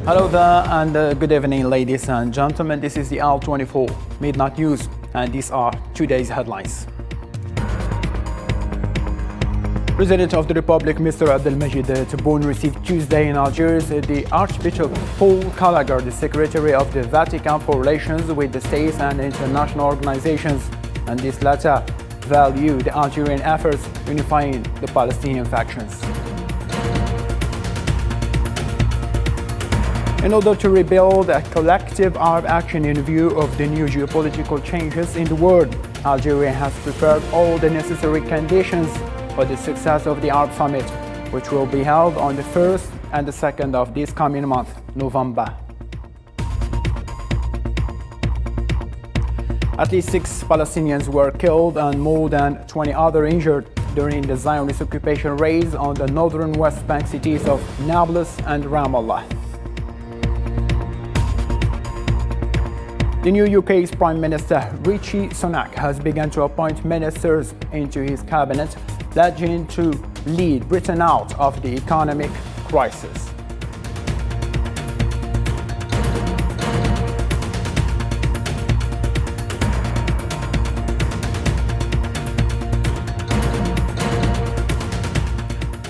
Hello there and good evening, ladies and gentlemen. This is the Al24 Midnight News, and these are today's headlines. President of the Republic, Mr. Abdelmajid Tebboune, received Tuesday in Algiers the Archbishop Paul Gallagher, the Secretary of the Vatican for relations with the states and international organizations, and this latter valued the Algerian efforts unifying the Palestinian factions. In order to rebuild a collective Arab action in view of the new geopolitical changes in the world, Algeria has prepared all the necessary conditions for the success of the Arab Summit, which will be held on the 1st and the 2nd of this coming month, November. At least 6 Palestinians were killed and more than 20 others injured during the Zionist occupation raids on the northern West Bank cities of Nablus and Ramallah. The new UK's Prime Minister Rishi Sunak has begun to appoint ministers into his cabinet, pledging to lead Britain out of the economic crisis.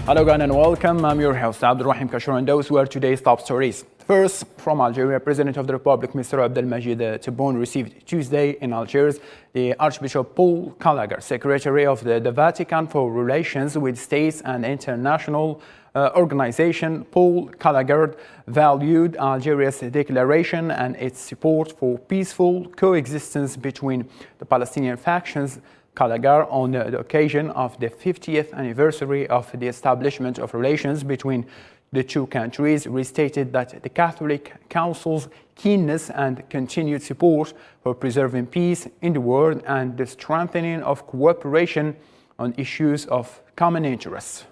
Hello again and welcome. I'm your host Abdulrahim Kashur, and those were today's top stories. First, from Algeria, President of the Republic, Mr. Abdelmajid Tebboune, received Tuesday in Algiers the Archbishop Paul Gallagher, Secretary of the Vatican for relations with states and international organization. Paul Gallagher valued Algeria's declaration and its support for peaceful coexistence between the Palestinian factions. Gallagher, on the occasion of the 50th anniversary of the establishment of relations between the two countries, restated that the Catholic Council's keenness and continued support for preserving peace in the world and the strengthening of cooperation on issues of common interest.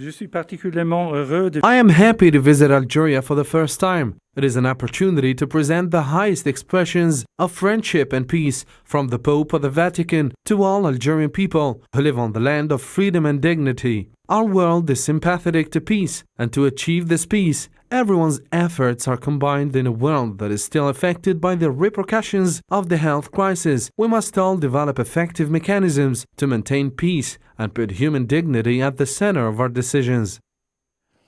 I am happy to visit Algeria for the first time. It is an opportunity to present the highest expressions of friendship and peace from the Pope of the Vatican to all Algerian people who live on the land of freedom and dignity. Our world is sympathetic to peace, and to achieve this peace, everyone's efforts are combined in a world that is still affected by the repercussions of the health crisis. We must all develop effective mechanisms to maintain peace and put human dignity at the center of our decisions.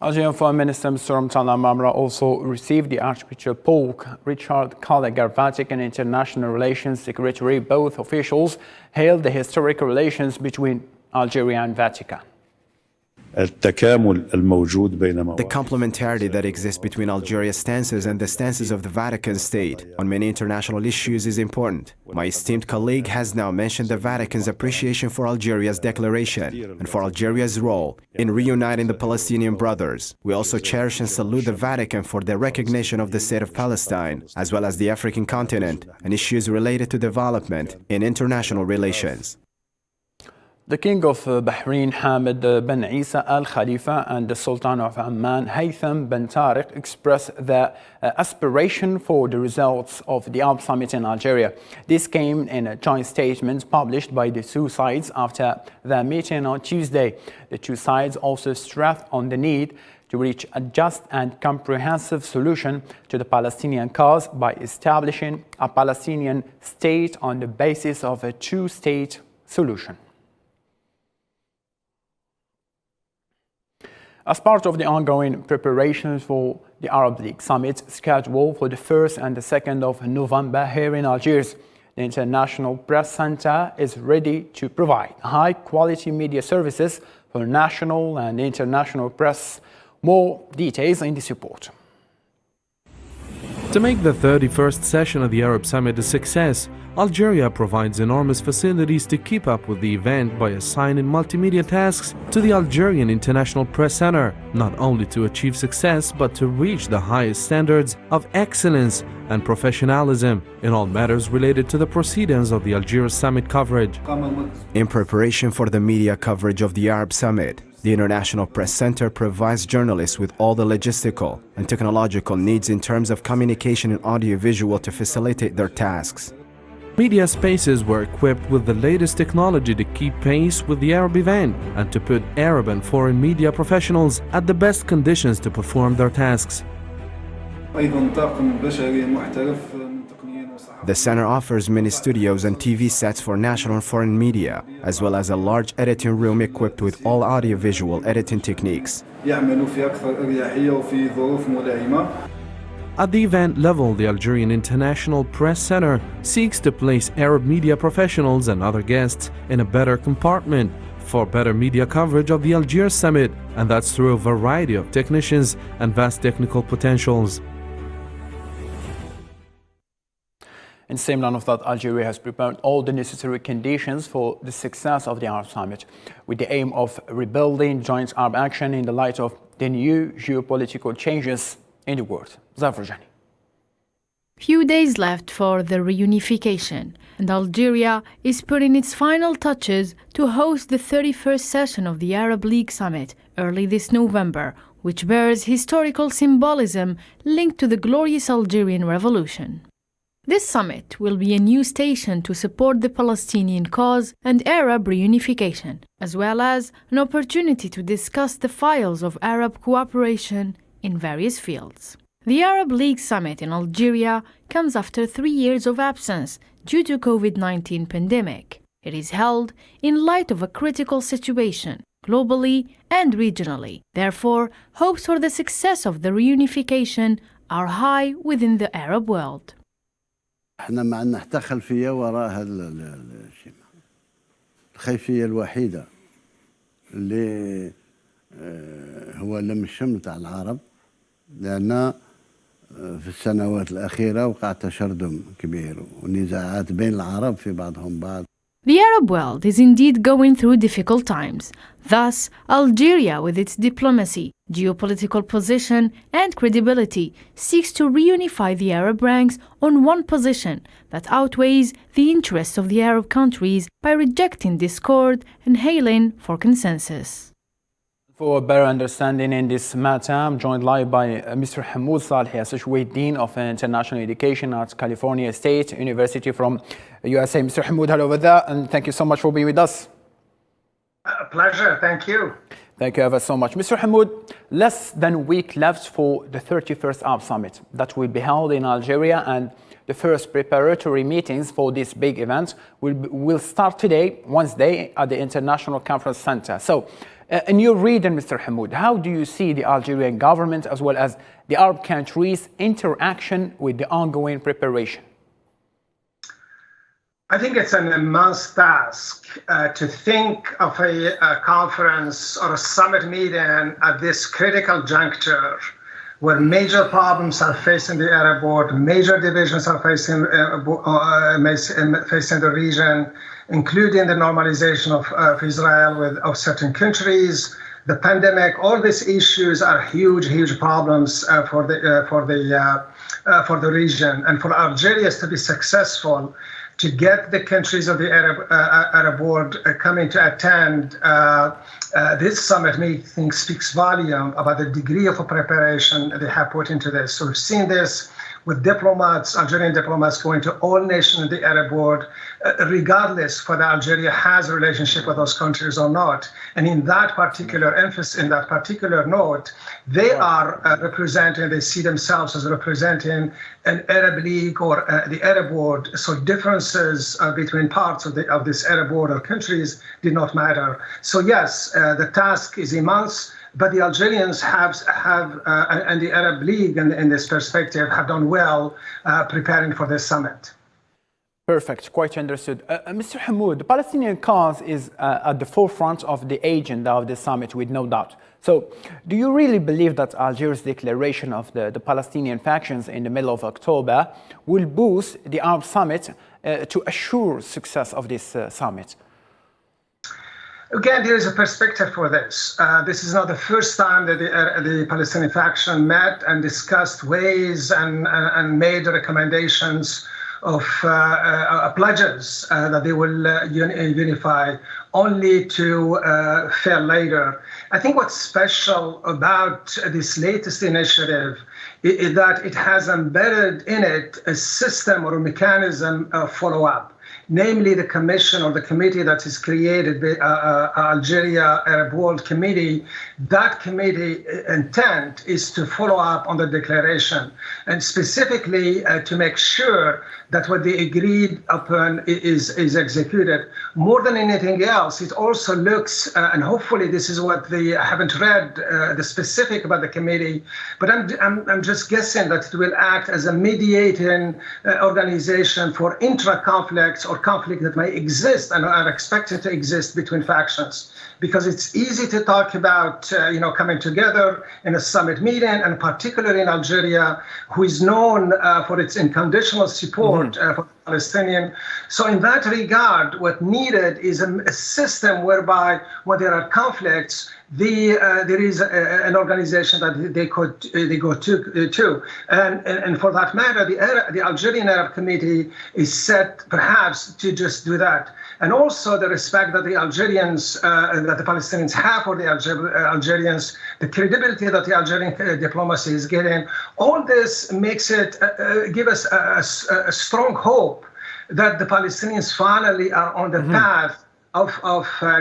Algerian Foreign Minister Mr. Mtala Mamra also received the Archbishop Paul Richard Gallagher, Vatican International Relations Secretary. Both officials hailed the historic relations between Algeria and Vatican. The complementarity that exists between Algeria's stances and the stances of the Vatican State on many international issues is important. My esteemed colleague has now mentioned the Vatican's appreciation for Algeria's declaration and for Algeria's role in reuniting the Palestinian brothers. We also cherish and salute the Vatican for their recognition of the State of Palestine, as well as the African continent and issues related to development in international relations. The King of Bahrain, Hamad bin Isa Al Khalifa, and the Sultan of Amman, Haytham bin Tariq, expressed their aspiration for the results of the Arab Summit in Algeria. This came in a joint statement published by the two sides after their meeting on Tuesday. The two sides also stressed on the need to reach a just and comprehensive solution to the Palestinian cause by establishing a Palestinian state on the basis of a two-state solution. As part of the ongoing preparations for the Arab League Summit scheduled for the 1st and the 2nd of November here in Algiers, the International Press Center is ready to provide high-quality media services for national and international press. More details in this report. To make the 31st session of the Arab Summit a success, Algeria provides enormous facilities to keep up with the event by assigning multimedia tasks to the Algerian International Press Center, not only to achieve success but to reach the highest standards of excellence and professionalism in all matters related to the proceedings of the Algiers Summit coverage. In preparation for the media coverage of the Arab Summit, the International Press Center provides journalists with all the logistical and technological needs in terms of communication and audiovisual to facilitate their tasks. Media spaces were equipped with the latest technology to keep pace with the Arab event and to put Arab and foreign media professionals at the best conditions to perform their tasks. The center offers many studios and TV sets for national and foreign media, as well as a large editing room equipped with all audiovisual editing techniques. At the event level, the Algerian International Press Center seeks to place Arab media professionals and other guests in a better compartment for better media coverage of the Algiers Summit, and that's through a variety of technicians and vast technical potentials. In the same line of that, Algeria has prepared all the necessary conditions for the success of the Arab Summit, with the aim of rebuilding joint Arab action in the light of the new geopolitical changes in the world. Zafrjani. Few days left for the reunification, and Algeria is putting its final touches to host the 31st session of the Arab League Summit early this November, which bears historical symbolism linked to the glorious Algerian Revolution. This summit will be a new station to support the Palestinian cause and Arab reunification, as well as an opportunity to discuss the files of Arab cooperation in various fields. The Arab League Summit in Algeria comes after 3 years of absence due to COVID-19 pandemic. It is held in light of a critical situation, globally and regionally. Therefore, hopes for the success of the reunification are high within the Arab world. احنا ما عندنا حتى خلفيه وراء هذا الشيء. الخلفيه الوحيده اللي هو لم الشمل تاع العرب، لان في السنوات الاخيره وقع تشرذم كبير ونزاعات بين العرب في بعضهم بعض. The Arab world is indeed going through difficult times. Thus, Algeria, with its diplomacy, geopolitical position, and credibility, seeks to reunify the Arab ranks on one position that outweighs the interests of the Arab countries by rejecting discord and hailing for consensus. For a better understanding in this matter, I'm joined live by Mr. Hamoud Salhi, Associate Dean of International Education at California State University from USA. Mr. Hamoud, hello over there, and thank you so much for being with us. A pleasure, thank you. Thank you ever so much. Mr. Hamoud, less than a week left for the 31st Arab Summit that will be held in Algeria, and the first preparatory meetings for this big event will start today, Wednesday, at the International Conference Center. So, in your reading, Mr. Hamoud, how do you see the Algerian government as well as the Arab countries' interaction with the ongoing preparation? I think it's an immense task to think of a conference or a summit meeting at this critical juncture where major problems are facing the Arab world, major divisions are facing the region, including the normalization of Israel of certain countries, the pandemic. All these issues are huge problems for the region, and for Algeria to be successful, to get the countries of the Arab world coming to attend this summit meeting speaks volume about the degree of preparation they have put into this. So we've seen this with diplomats, Algerian diplomats going to all nations in the Arab world, regardless whether Algeria has a relationship with those countries or not. And in that particular emphasis, in that particular note, they are representing, they see themselves as representing an Arab League or the Arab world. So differences between parts of this Arab world or countries did not matter. So yes, the task is immense. But the Algerians and the Arab League in this perspective have done well preparing for this summit. Perfect, quite understood. Mr. Hamoud, the Palestinian cause is at the forefront of the agenda of the summit, with no doubt. So, do you really believe that Algiers' declaration of the Palestinian factions in the middle of October will boost the Arab summit to assure success of this summit? Again, there is a perspective for this. This is not the first time that the Palestinian faction met and discussed ways and made recommendations of pledges that they will unify, only to fail later. I think what's special about this latest initiative that it has embedded in it a system or a mechanism of follow-up, namely the commission or the committee that is created, the Algeria Arab World Committee. That committee intent is to follow up on the declaration and specifically to make sure that what they agreed upon is executed. More than anything else, it also looks, and hopefully this is what I haven't read the specific about the committee, but I'm just guessing that it will act as a mediating organization for intra-conflicts or conflict that may exist and are expected to exist between factions. Because it's easy to talk about, coming together in a summit meeting, and particularly in Algeria, who is known for its unconditional support for the Palestinian. So in that regard, what needed is a system whereby when there are conflicts, there is an organization that they go to. And for that matter, the Algerian Arab Committee is set perhaps to just do that. And also the respect that the Algerians, that the Palestinians have for the Algerians, the credibility that the Algerian diplomacy is getting, all this makes it, give us a strong hope that the Palestinians finally are on the path of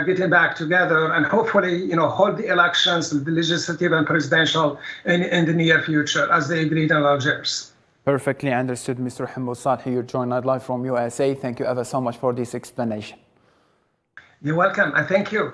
getting back together and hopefully, hold the elections, the legislative and presidential in the near future, as they agreed in Algiers. Perfectly understood, Mr. Hamoud Salhi. You joined us live from USA. Thank you ever so much for this explanation. You're welcome, and thank you.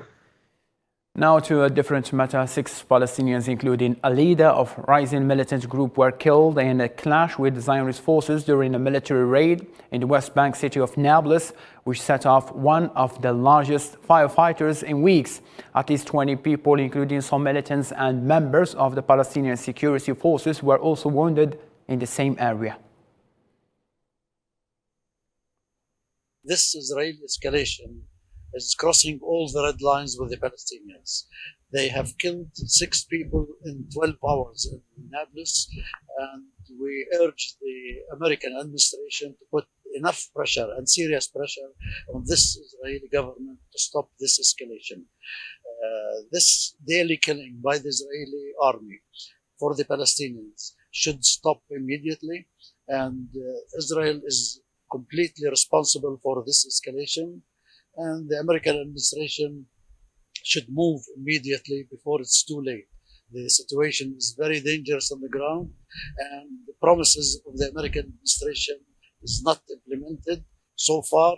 Now to a different matter. 6 Palestinians, including a leader of rising militant group, were killed in a clash with Zionist forces during a military raid in the West Bank city of Nablus, which set off one of the largest firefighters in weeks. At least 20 people, including some militants and members of the Palestinian security forces, were also wounded in the same area. This Israeli escalation is crossing all the red lines with the Palestinians. They have killed 6 people in 12 hours in Nablus, and we urge the American administration to put enough pressure and serious pressure on this Israeli government to stop this escalation. This daily killing by the Israeli army for the Palestinians should stop immediately, and Israel is completely responsible for this escalation, and the American administration should move immediately before it's too late. The situation is very dangerous on the ground, and the promises of the American administration is not implemented so far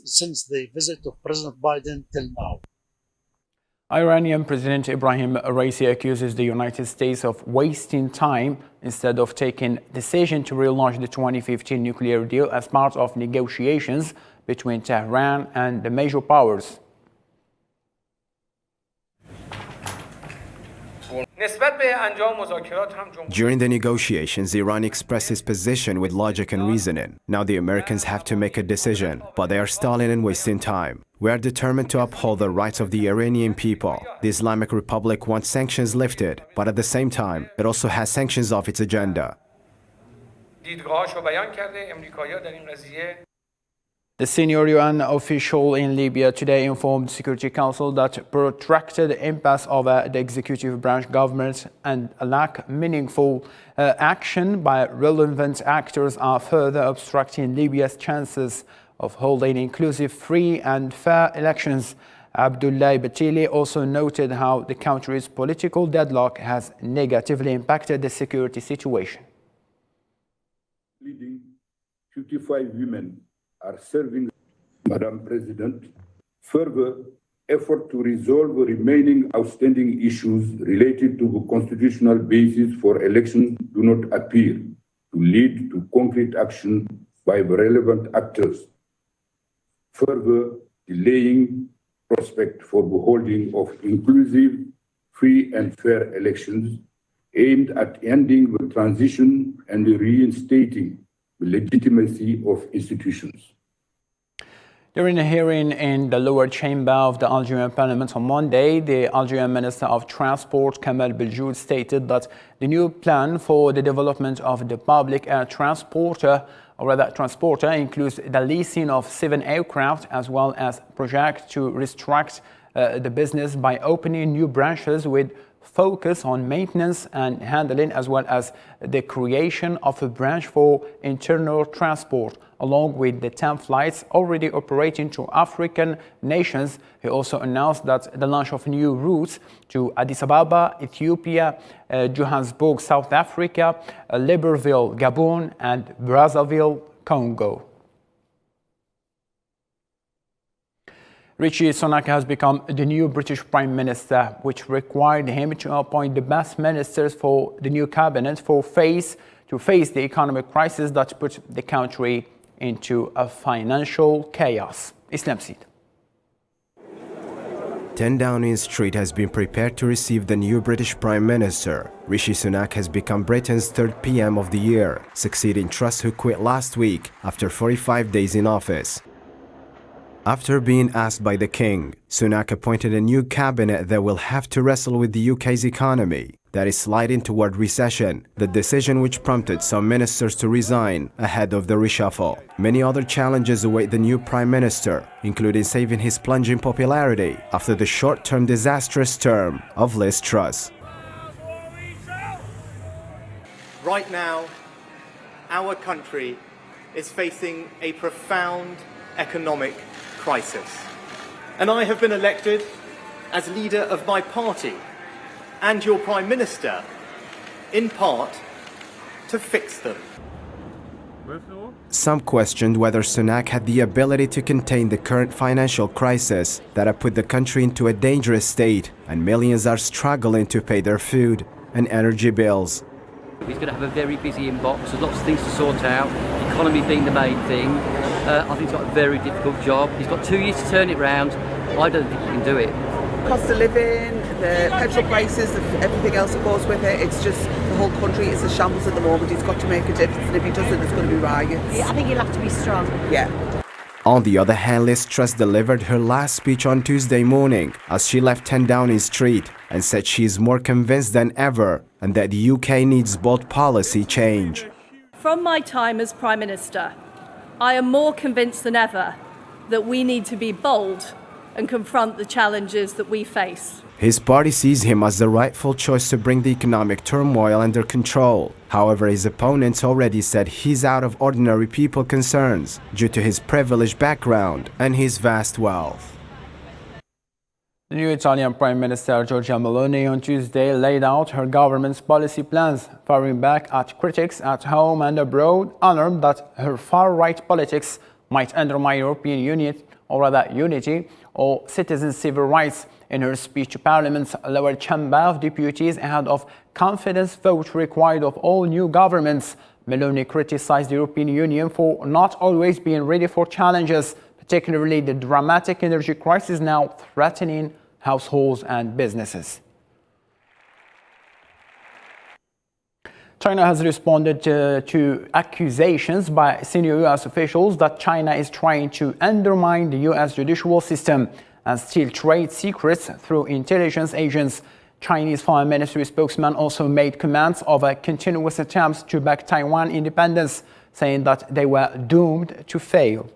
since the visit of President Biden till now. Iranian President Ibrahim Raisi accuses the United States of wasting time instead of taking decision to relaunch the 2015 nuclear deal as part of negotiations between Tehran and the major powers. During the negotiations, Iran expressed its position with logic and reasoning. Now the Americans have to make a decision, but they are stalling and wasting time. We are determined to uphold the rights of the Iranian people. The Islamic Republic wants sanctions lifted, but at the same time, it also has sanctions off its agenda. The senior UN official in Libya today informed the Security Council that protracted impasse of the executive branch government and a lack of meaningful action by relevant actors are further obstructing Libya's chances of holding inclusive, free and fair elections. Abdullah Batili also noted how the country's political deadlock has negatively impacted the security situation. Leading 55 women are serving, Madam President. Further, effort to resolve the remaining outstanding issues related to the constitutional basis for elections do not appear to lead to concrete action by the relevant actors, further delaying prospect for the holding of inclusive, free and fair elections aimed at ending the transition and reinstating the legitimacy of institutions. During a hearing in the lower chamber of the Algerian parliament on Monday, the Algerian Minister of Transport, Kamal Beljoud, stated that the new plan for the development of the public air transporter includes the leasing of 7 aircraft as well as projects to restrict the business by opening new branches with focus on maintenance and handling, as well as the creation of a branch for internal transport, along with the 10 flights already operating to African nations. He also announced that the launch of new routes to Addis Ababa, Ethiopia, Johannesburg, South Africa, Libreville, Gabon, and Brazzaville, Congo. Rishi Sunak has become the new British Prime Minister, which required him to appoint the best ministers for the new cabinet to face the economic crisis that put the country into a financial chaos. Islam Seed. 10 Downing Street has been prepared to receive the new British Prime Minister. Rishi Sunak has become Britain's third PM of the year, succeeding Truss, who quit last week after 45 days in office. After being asked by the King, Sunak appointed a new cabinet that will have to wrestle with the UK's economy that is sliding toward recession, the decision which prompted some ministers to resign ahead of the reshuffle. Many other challenges await the new Prime Minister, including saving his plunging popularity after the short-term disastrous term of Liz Truss. Right now, our country is facing a profound economic crisis. And I have been elected as leader of my party and your Prime Minister, in part, to fix them. Some questioned whether Sunak had the ability to contain the current financial crisis that have put the country into a dangerous state, and millions are struggling to pay their food and energy bills. He's going to have a very busy inbox. There's lots of things to sort out, the economy being the main thing. I think he's got a very difficult job. He's got 2 years to turn it round. I don't think he can do it. Cost of living, the petrol prices, everything else that goes with it. It's just the whole country is a shambles at the moment. He's got to make a difference, and if he doesn't, there's going to be riots. Yeah, I think he'll have to be strong. Yeah. On the other hand, Liz Truss delivered her last speech on Tuesday morning as she left 10 Downing Street and said she is more convinced than ever and that the UK needs bold policy change. From my time as Prime Minister, I am more convinced than ever that we need to be bold and confront the challenges that we face. His party sees him as the rightful choice to bring the economic turmoil under control. However, his opponents already said he's out of ordinary people concerns due to his privileged background and his vast wealth. The new Italian Prime Minister Giorgia Meloni on Tuesday laid out her government's policy plans, firing back at critics at home and abroad, alarmed that her far-right politics might undermine European unity or citizens' civil rights. In her speech to Parliament's lower chamber of deputies ahead of confidence vote required of all new governments, Meloni criticized the European Union for not always being ready for challenges, particularly the dramatic energy crisis now threatening households and businesses. China has responded to accusations by senior U.S. officials that China is trying to undermine the U.S. judicial system and steal trade secrets through intelligence agents. Chinese Foreign Ministry spokesman also made comments of continuous attempts to back Taiwan independence, saying that they were doomed to fail.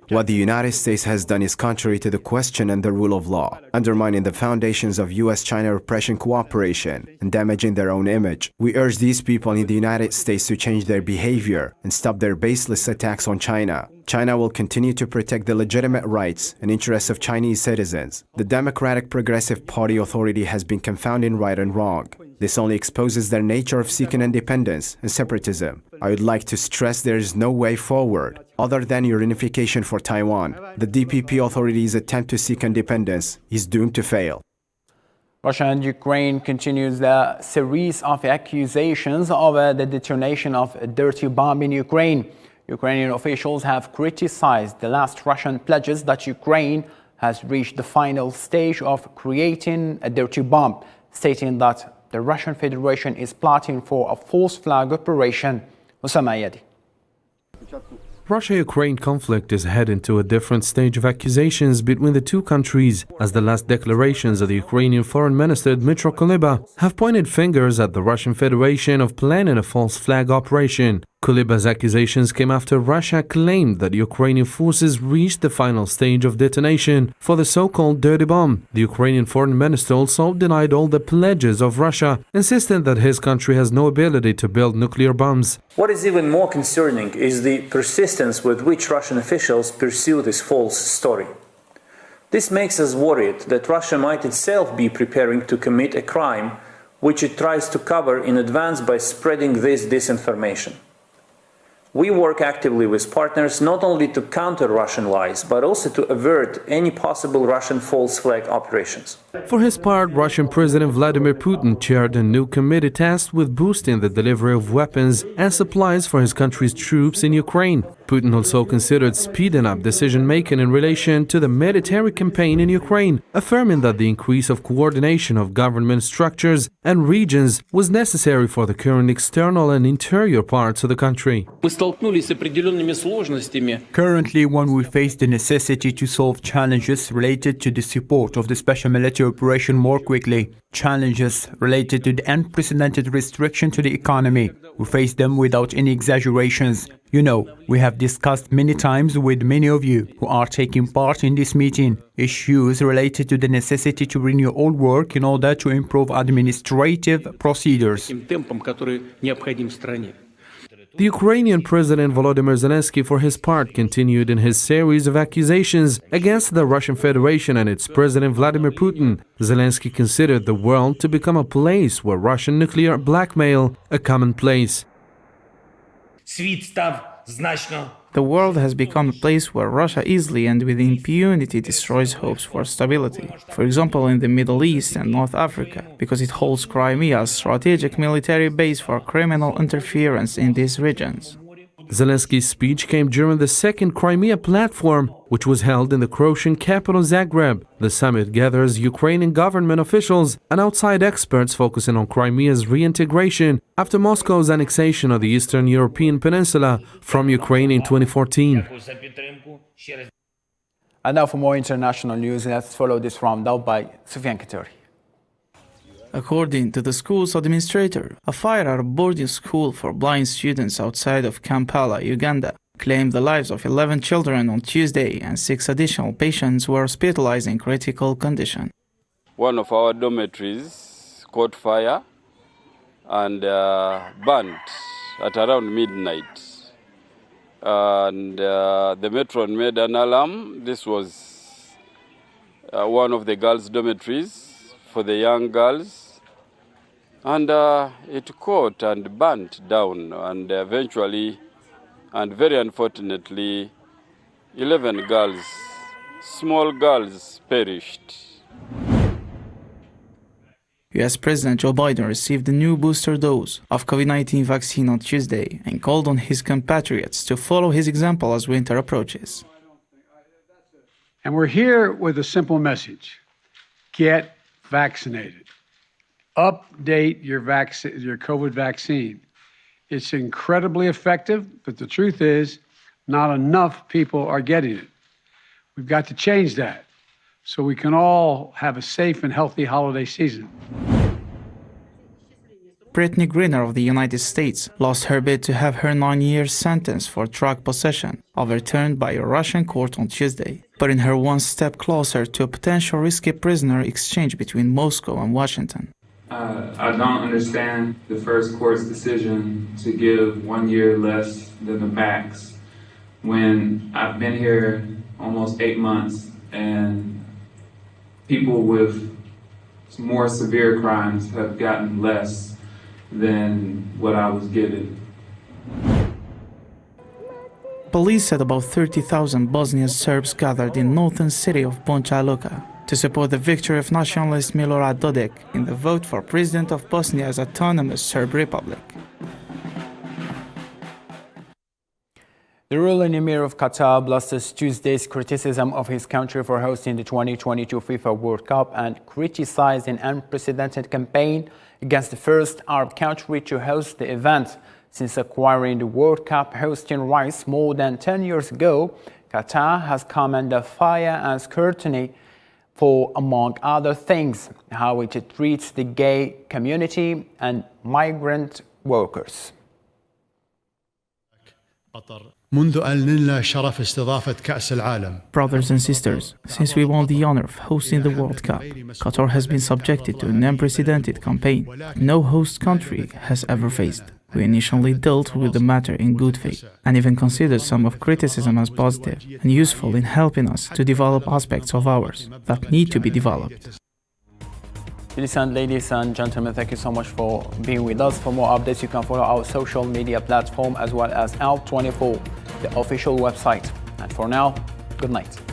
What the United States has done is contrary to the question and the rule of law, undermining the foundations of U.S.-China repression cooperation and damaging their own image. We urge these people in the United States to change their behavior and stop their baseless attacks on China. China will continue to protect the legitimate rights and interests of Chinese citizens. The Democratic Progressive Party authority has been confounding right and wrong. This only exposes their nature of seeking independence and separatism. I would like to stress there is no way forward other than unification for Taiwan. The DPP authorities' attempt to seek independence is doomed to fail. Russia and Ukraine continues the series of accusations of the detonation of a dirty bomb in Ukraine. Ukrainian officials have criticized the last Russian pledges that Ukraine has reached the final stage of creating a dirty bomb, stating that the Russian Federation is plotting for a false flag operation. Russia-Ukraine conflict is heading to a different stage of accusations between the two countries, as the last declarations of the Ukrainian Foreign Minister Dmytro Kuleba have pointed fingers at the Russian Federation of planning a false flag operation, Kuleba's accusations came after Russia claimed that Ukrainian forces reached the final stage of detonation for the so-called dirty bomb. The Ukrainian foreign minister also denied all the pledges of Russia, insisting that his country has no ability to build nuclear bombs. What is even more concerning is the persistence with which Russian officials pursue this false story. This makes us worried that Russia might itself be preparing to commit a crime which it tries to cover in advance by spreading this disinformation. We work actively with partners not only to counter Russian lies, but also to avert any possible Russian false flag operations. For his part, Russian President Vladimir Putin chaired a new committee tasked with boosting the delivery of weapons and supplies for his country's troops in Ukraine. Putin also considered speeding up decision-making in relation to the military campaign in Ukraine, affirming that the increase of coordination of government structures and regions was necessary for the current external and interior parts of the country. Currently, when we face the necessity to solve challenges related to the support of the special military operation more quickly, challenges related to the unprecedented restriction to the economy, we face them without any exaggerations. You know, we have discussed many times with many of you who are taking part in this meeting issues related to the necessity to renew all work in order to improve administrative procedures. The Ukrainian President Volodymyr Zelensky, for his part, continued in his series of accusations against the Russian Federation and its President Vladimir Putin. Zelensky considered the world to become a place where Russian nuclear blackmail a commonplace. The world has become a place where Russia easily and with impunity destroys hopes for stability. For example, in the Middle East and North Africa, because it holds Crimea as a strategic military base for criminal interference in these regions. Zelensky's speech came during the second Crimea platform, which was held in the Croatian capital Zagreb. The summit gathers Ukrainian government officials and outside experts focusing on Crimea's reintegration after Moscow's annexation of the Eastern European peninsula from Ukraine in 2014. And now for more international news, let's follow this roundup by Sufyan Katari. According to the school's administrator, a fire at a boarding school for blind students outside of Kampala, Uganda, claimed the lives of 11 children on Tuesday, and 6 additional patients were hospitalized in critical condition. One of our dormitories caught fire and burnt at around midnight. And the matron made an alarm. This was one of the girls' dormitories for the young girls. And it caught and burnt down, and eventually, and very unfortunately, 11 girls, small girls, perished. US President Joe Biden received a new booster dose of COVID-19 vaccine on Tuesday and called on his compatriots to follow his example as winter approaches. And we're here with a simple message: get vaccinated. Update your COVID vaccine. It's incredibly effective, but the truth is, not enough people are getting it. We've got to change that so we can all have a safe and healthy holiday season. Brittany Griner of the United States lost her bid to have her 9-year sentence for drug possession overturned by a Russian court on Tuesday, putting her one step closer to a potential risky prisoner exchange between Moscow and Washington. I don't understand the first court's decision to give 1 year less than the max when I've been here almost 8 months and people with more severe crimes have gotten less than what I was given. Police said about 30,000 Bosnian Serbs gathered in northern city of Banja Luka to support the victory of nationalist Milorad Dodik in the vote for president of Bosnia as autonomous Serb Republic. The ruling emir of Qatar blasted Tuesday's criticism of his country for hosting the 2022 FIFA World Cup and criticized an unprecedented campaign against the first Arab country to host the event. Since acquiring the World Cup hosting rights more than 10 years ago, Qatar has come under fire and scrutiny for, among other things, how it treats the gay community and migrant workers. منذ أن نلنا شرف استضافة كأس العالم. Brothers and sisters, since we won the honor of hosting the World Cup, Qatar has been subjected to an unprecedented campaign that no host country has ever faced. We initially dealt with the matter in good faith and even considered some of criticism as positive and useful in helping us to develop aspects of ours that need to be developed. Ladies and gentlemen, thank you so much for being with us. For more updates, you can follow our social media platform as well as Al24, the official website. And for now, good night.